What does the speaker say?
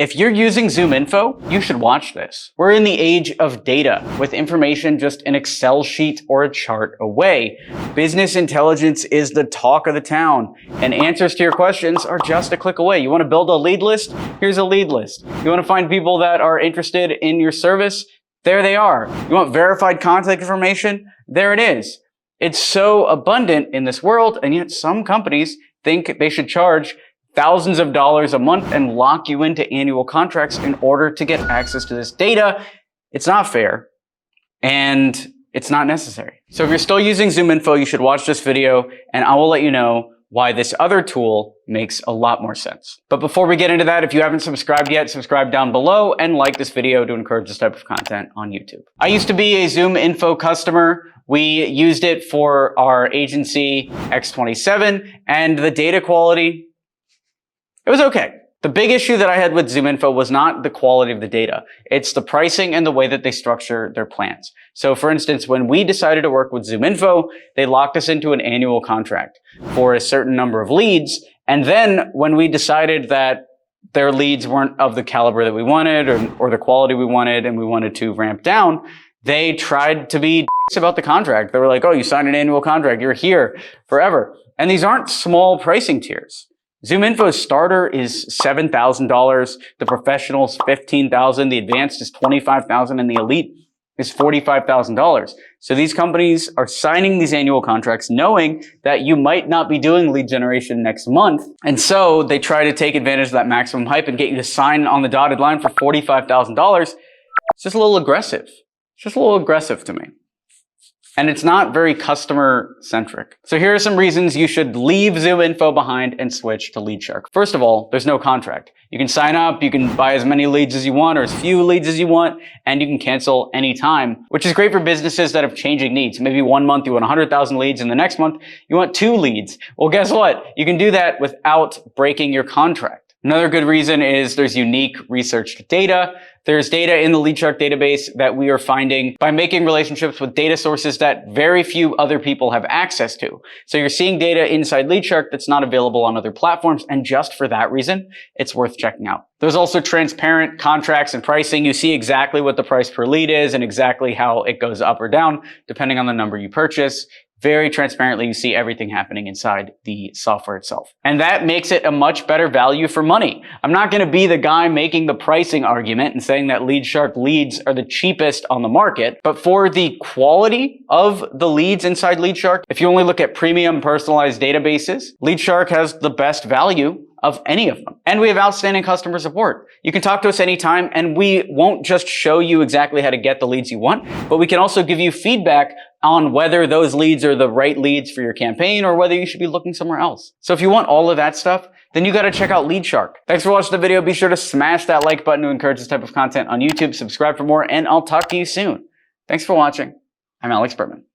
If you're using ZoomInfo, you should watch this. We're in the age of data, with information just an Excel sheet or a chart away. Business intelligence is the talk of the town, and answers to your questions are just a click away. You want to build a lead list? Here's a lead list. You want to find people that are interested in your service? There they are. You want verified contact information? There it is. It's so abundant in this world, and yet some companies think they should charge thousands of dollars a month and lock you into annual contracts in order to get access to this data. It's not fair, and it's not necessary. So if you're still using ZoomInfo, you should watch this video, and I will let you know why this other tool makes a lot more sense. But before we get into that, if you haven't subscribed yet, subscribe down below and like this video to encourage this type of content on YouTube. I used to be a ZoomInfo customer. We used it for our agency X27, and the data quality, it was okay. The big issue that I had with ZoomInfo was not the quality of the data. It's the pricing and the way that they structure their plans. So for instance, when we decided to work with ZoomInfo, they locked us into an annual contract for a certain number of leads. And then when we decided that their leads weren't of the caliber that we wanted or the quality we wanted, and we wanted to ramp down, they tried to be dicks about the contract. They were like, oh, you signed an annual contract. You're here forever. And these aren't small pricing tiers. ZoomInfo's starter is $7,000, the professional's $15,000, the advanced is $25,000, and the elite is $45,000. So these companies are signing these annual contracts knowing that you might not be doing lead generation next month. And so they try to take advantage of that maximum hype and get you to sign on the dotted line for $45,000. It's just a little aggressive. It's just a little aggressive to me. And it's not very customer-centric. So here are some reasons you should leave ZoomInfo behind and switch to LeadShark. First of all, there's no contract. You can sign up, you can buy as many leads as you want or as few leads as you want, and you can cancel anytime, which is great for businesses that have changing needs. Maybe one month you want 100,000 leads, and the next month you want 2 leads. Well, guess what? You can do that without breaking your contract. Another good reason is there's unique researched data. There's data in the LeadShark database that we are finding by making relationships with data sources that very few other people have access to. So you're seeing data inside LeadShark that's not available on other platforms, and just for that reason, it's worth checking out. There's also transparent contracts and pricing. You see exactly what the price per lead is and exactly how it goes up or down depending on the number you purchase. Very transparently, you see everything happening inside the software itself. And that makes it a much better value for money. I'm not going to be the guy making the pricing argument and saying that LeadShark leads are the cheapest on the market, but for the quality of the leads inside LeadShark, if you only look at premium personalized databases, LeadShark has the best value of any of them. And we have outstanding customer support. You can talk to us anytime, and we won't just show you exactly how to get the leads you want, but we can also give you feedback on whether those leads are the right leads for your campaign or whether you should be looking somewhere else. So if you want all of that stuff, then you got to check out LeadShark. Thanks for watching the video. Be sure to smash that like button to encourage this type of content on YouTube. Subscribe for more, and I'll talk to you soon. Thanks for watching. I'm Berman.